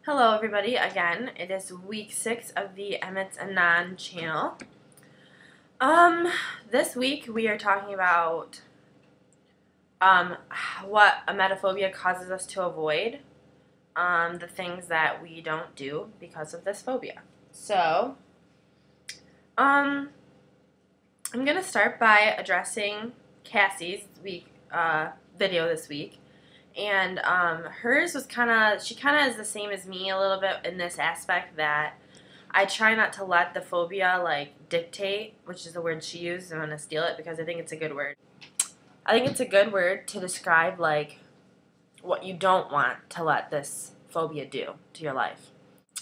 Hello everybody, again, it is week 6 of the Emmett and Nan channel. This week we are talking about what emetophobia causes us to avoid, the things that we don't do because of this phobia. So, I'm going to start by addressing Cassie's video this week. And hers was she kind of is the same as me a little bit in this aspect that I try not to let the phobia, like, dictate, which is the word she used. I'm going to steal it because I think it's a good word. I think it's a good word to describe, like, what you don't want to let this phobia do to your life.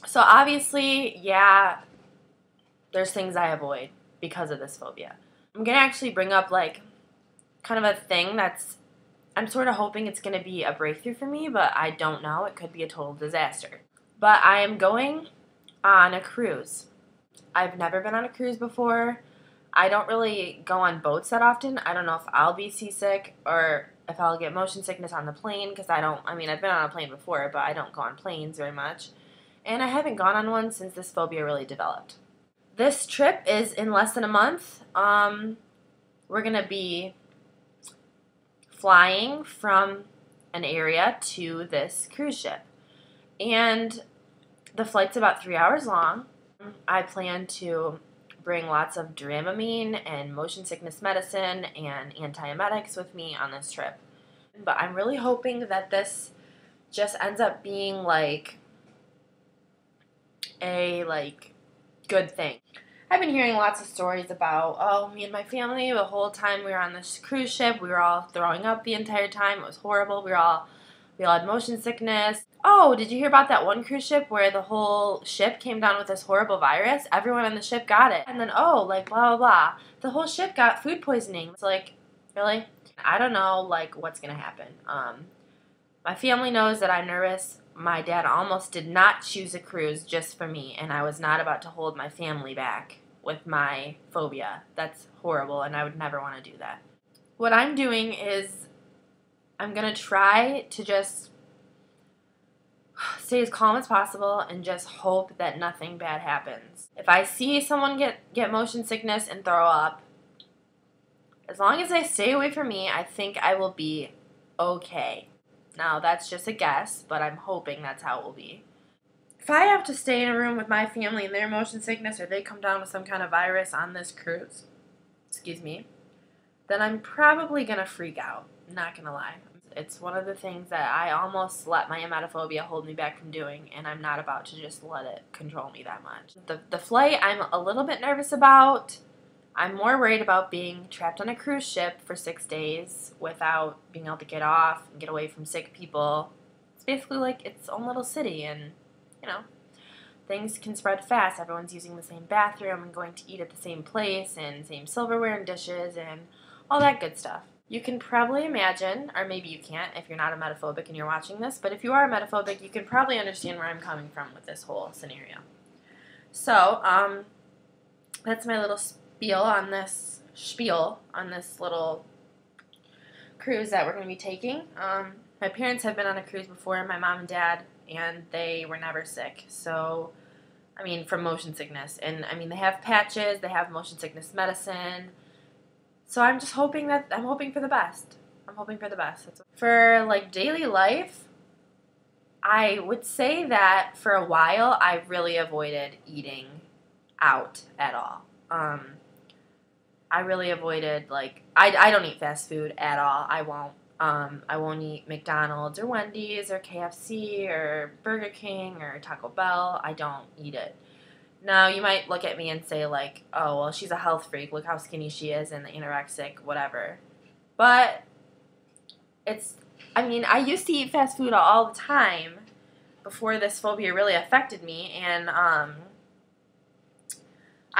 So, obviously, yeah, there's things I avoid because of this phobia. I'm going to actually bring up, like, kind of a thing that's I'm sort of hoping it's going to be a breakthrough for me, but I don't know. It could be a total disaster. But I am going on a cruise. I've never been on a cruise before. I don't really go on boats that often. I don't know if I'll be seasick or if I'll get motion sickness on the plane because I've been on a plane before, but I don't go on planes very much. And I haven't gone on one since this phobia really developed. This trip is in less than a month. We're going to be flying from an area to this cruise ship. And the flight's about 3 hours long. I plan to bring lots of Dramamine and motion sickness medicine and antiemetics with me on this trip. But I'm really hoping that this just ends up being like a good thing. I've been hearing lots of stories about, me and my family, the whole time we were on this cruise ship, we were all throwing up the entire time. It was horrible. We all had motion sickness. Oh, did you hear about that one cruise ship where the whole ship came down with this horrible virus? Everyone on the ship got it. And then, blah, blah, blah. The whole ship got food poisoning. It's like, really? I don't know, what's going to happen. My family knows that I'm nervous. My dad almost did not choose a cruise just for me, and I was not about to hold my family back with my phobia. That's horrible, and I would never want to do that. What I'm doing is I'm going to try to just stay as calm as possible and just hope that nothing bad happens. If I see someone get motion sickness and throw up, as long as they stay away from me, I think I will be okay. Now, that's just a guess, but I'm hoping that's how it will be. If I have to stay in a room with my family and their motion sickness or they come down with some kind of virus on this cruise, then I'm probably going to freak out. Not going to lie. It's one of the things that I almost let my emetophobia hold me back from doing, and I'm not about to just let it control me that much. The flight I'm a little bit nervous about. I'm more worried about being trapped on a cruise ship for 6 days without being able to get off and get away from sick people. It's basically like its own little city, and, things can spread fast. Everyone's using the same bathroom and going to eat at the same place and same silverware and dishes and all that good stuff. You can probably imagine, or maybe you can't if you're not emetophobic and you're watching this, but if you are emetophobic, you can probably understand where I'm coming from with this whole scenario. So, that's my little spiel on this little cruise that we're going to be taking. My parents have been on a cruise before, my mom and dad, and they were never sick. So, from motion sickness. And, they have patches, they have motion sickness medicine. So I'm just hoping for the best. I'm hoping for the best. For, daily life, I would say that for a while I really avoided eating out at all. I really avoided, I don't eat fast food at all. I won't eat McDonald's or Wendy's or KFC or Burger King or Taco Bell. I don't eat it. Now, you might look at me and say, oh, well, she's a health freak. Look how skinny she is and anorexic, whatever. But I used to eat fast food all the time before this phobia really affected me, and I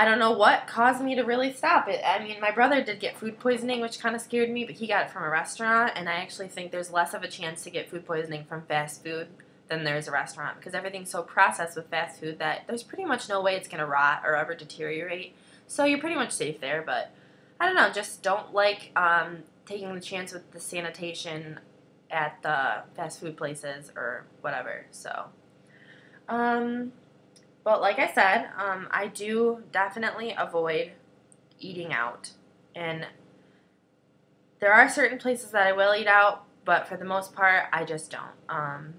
don't know what caused me to really stop it. My brother did get food poisoning, which kind of scared me, but he got it from a restaurant, and I actually think there's less of a chance to get food poisoning from fast food than there's a restaurant, because everything's so processed with fast food that there's pretty much no way it's going to rot or ever deteriorate. So you're pretty much safe there, but I don't know, just don't like taking the chance with the sanitation at the fast food places or whatever. So But like I said, I do definitely avoid eating out. And there are certain places that I will eat out, but for the most part, I just don't.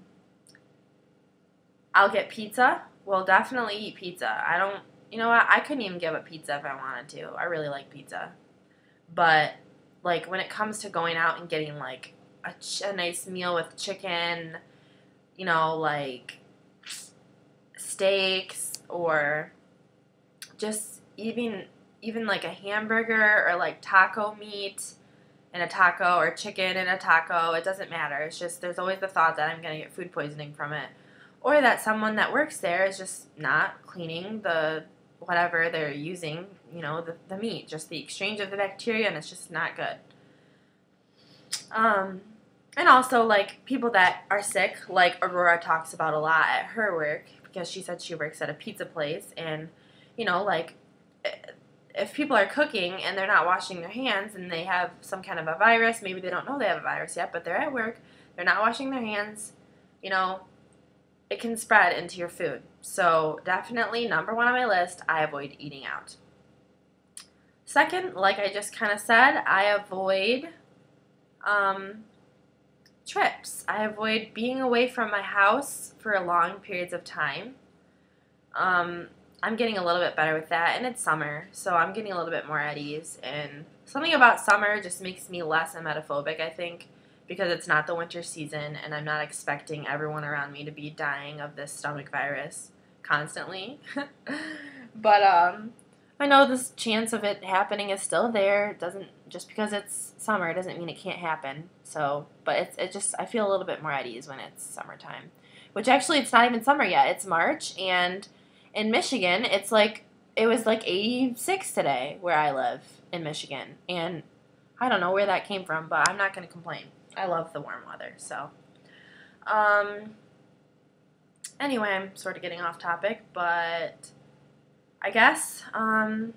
I'll get pizza. We'll definitely eat pizza. I don't, you know what? I couldn't even give up pizza if I wanted to. I really like pizza. But, like, when it comes to going out and getting, like, a nice meal with chicken, you know, like steaks or just even like a hamburger or like taco meat in a taco or chicken in a taco, it doesn't matter. It's just there's always the thought that I'm going to get food poisoning from it, or that someone that works there is just not cleaning the whatever they're using, you know, the meat, just the exchange of the bacteria, and it's just not good. And also, like, people that are sick, like Aurora talks about a lot at her work, because she said she works at a pizza place, and, you know, like, if people are cooking and they're not washing their hands and they have some kind of a virus, maybe they don't know they have a virus yet, but they're at work, they're not washing their hands, you know, it can spread into your food. So definitely number one on my list, I avoid eating out. Second, like I just kind of said, I avoid trips. I avoid being away from my house for long periods of time. I'm getting a little bit better with that, and it's summer, so I'm getting a little bit more at ease. And something about summer just makes me less emetophobic, I think, because it's not the winter season, and I'm not expecting everyone around me to be dying of this stomach virus constantly. But I know this chance of it happening is still there. It doesn't, just because it's summer doesn't mean it can't happen. So, but it just, I feel a little bit more at ease when it's summertime. Which actually, it's not even summer yet. It's March, and in Michigan, it was like 86 today where I live in Michigan. And I don't know where that came from, but I'm not going to complain. I love the warm weather, so. Anyway, I'm sort of getting off topic, but I guess I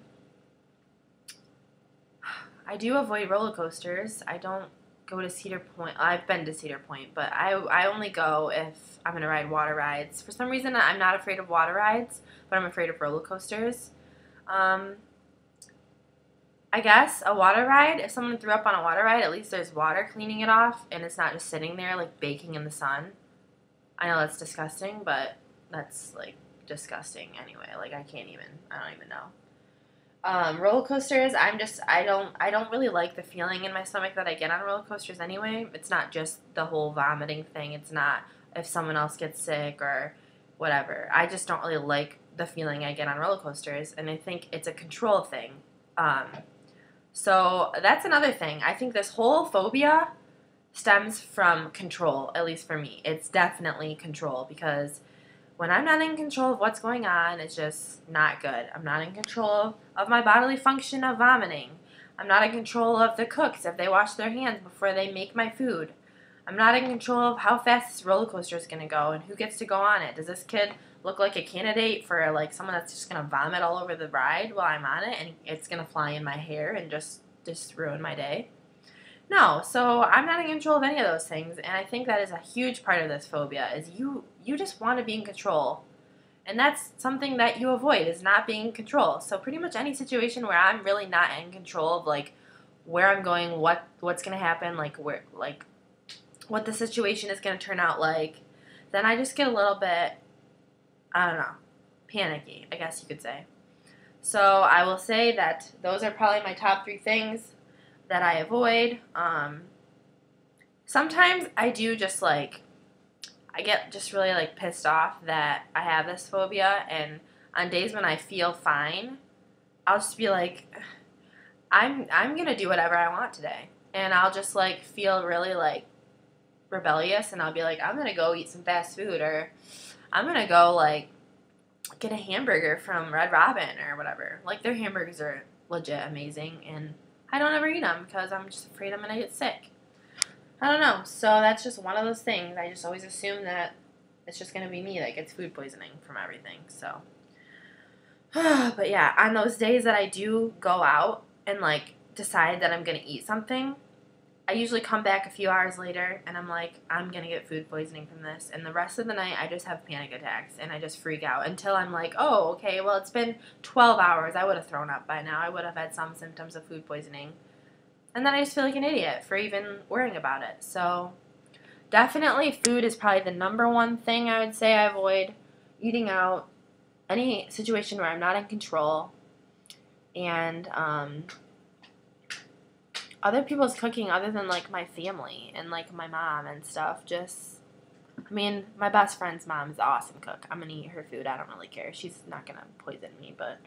do avoid roller coasters. I don't go to Cedar Point. I've been to Cedar Point, but I only go if I'm going to ride water rides. For some reason, I'm not afraid of water rides, but I'm afraid of roller coasters. I guess a water ride, if someone threw up on a water ride, at least there's water cleaning it off, and it's not just sitting there, like, baking in the sun. I know that's disgusting, but that's, like, disgusting anyway. Like, I don't even know. Roller coasters, I don't really like the feeling in my stomach that I get on roller coasters anyway. It's not just the whole vomiting thing. It's not if someone else gets sick or whatever. I just don't really like the feeling I get on roller coasters, and I think it's a control thing. So that's another thing. I think this whole phobia stems from control, at least for me. It's definitely control, because when I'm not in control of what's going on, it's just not good. I'm not in control of my bodily function of vomiting. I'm not in control of the cooks if they wash their hands before they make my food. I'm not in control of how fast this roller coaster is going to go and who gets to go on it. Does this kid look like a candidate for, like, someone that's just going to vomit all over the ride while I'm on it, and it's going to fly in my hair and just ruin my day? No, so I'm not in control of any of those things, and I think that is a huge part of this phobia, is you just want to be in control. And that's something that you avoid, is not being in control. So pretty much any situation where I'm really not in control of, like, where I'm going, what's going to happen, like, what the situation is going to turn out like, then I just get a little bit, I don't know, panicky, I guess you could say. So I will say that those are probably my top 3 things that I avoid. Sometimes I do just, like, I get just really, like, pissed off that I have this phobia, and on days when I feel fine, I'll just be like, I'm going to do whatever I want today. And I'll just, like, feel really, like, rebellious, and I'll be like, I'm going to go eat some fast food, or I'm going to go, like, get a hamburger from Red Robin or whatever. Like, their hamburgers are legit amazing, and I don't ever eat them because I'm just afraid I'm going to get sick. I don't know. So that's just one of those things. I just always assume that it's just going to be me that gets food poisoning from everything. So, but yeah, on those days that I do go out and, like, decide that I'm going to eat something, I usually come back a few hours later and I'm like, I'm going to get food poisoning from this. And the rest of the night I just have panic attacks and I just freak out until I'm like, oh, okay, well, it's been 12 hours. I would have thrown up by now. I would have had some symptoms of food poisoning. And then I just feel like an idiot for even worrying about it. So definitely food is probably the number one thing I would say I avoid. Eating out, any situation where I'm not in control, and other people's cooking other than, like, my family and, like, my mom and stuff. Just, I mean, my best friend's mom is an awesome cook. I'm going to eat her food. I don't really care. She's not going to poison me, but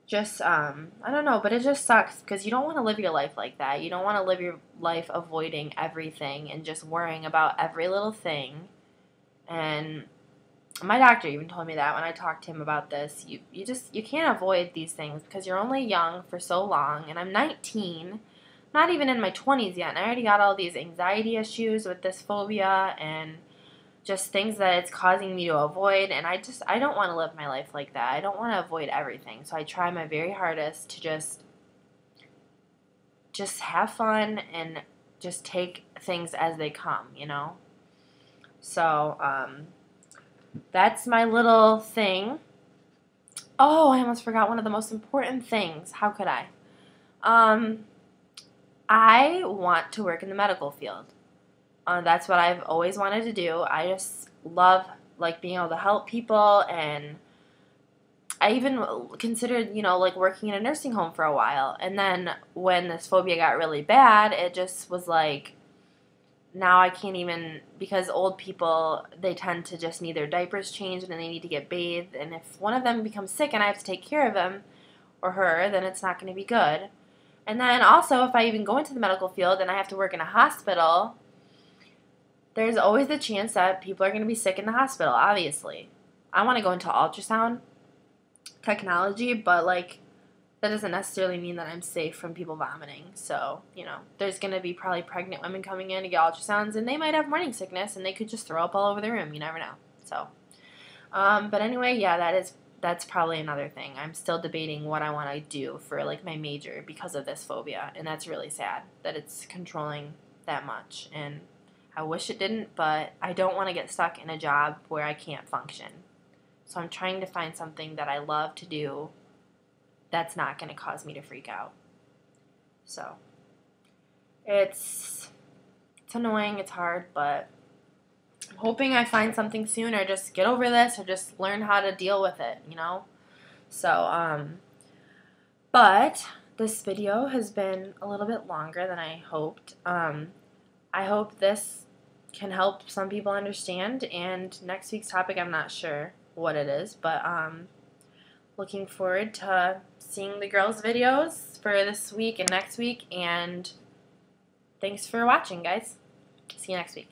just, I don't know, but it just sucks because you don't want to live your life like that. You don't want to live your life avoiding everything and just worrying about every little thing. And my doctor even told me that when I talked to him about this. You can't avoid these things because you're only young for so long, and I'm 19, not even in my 20s yet, and I already got all these anxiety issues with this phobia and just things that it's causing me to avoid, and I don't want to live my life like that. I don't want to avoid everything, so I try my very hardest to just have fun and just take things as they come, you know? So, that's my little thing. Oh, I almost forgot one of the most important things. How could I? I want to work in the medical field. That's what I've always wanted to do. I just love, like, being able to help people, and I even considered, like, working in a nursing home for a while. And then when this phobia got really bad, it just was like, now I can't even, because old people, they tend to just need their diapers changed and they need to get bathed. And if one of them becomes sick and I have to take care of him or her, then it's not going to be good. And then also, if I even go into the medical field and I have to work in a hospital, there's always the chance that people are going to be sick in the hospital, obviously. I want to go into ultrasound technology, but, like, that doesn't necessarily mean that I'm safe from people vomiting. So, there's going to be probably pregnant women coming in to get ultrasounds, and they might have morning sickness, and they could just throw up all over the room. You never know. So, but anyway, yeah, that's probably another thing. I'm still debating what I want to do for, like, my major because of this phobia, and that's really sad that it's controlling that much. And I wish it didn't, but I don't want to get stuck in a job where I can't function. So I'm trying to find something that I love to do that's not going to cause me to freak out. So it's annoying, it's hard, but I'm hoping I find something soon, or just get over this, or just learn how to deal with it, So, but this video has been a little bit longer than I hoped. I hope this can help some people understand, and next week's topic, I'm not sure what it is, but looking forward to seeing the girls' videos for this week and next week, and thanks for watching, guys. See you next week.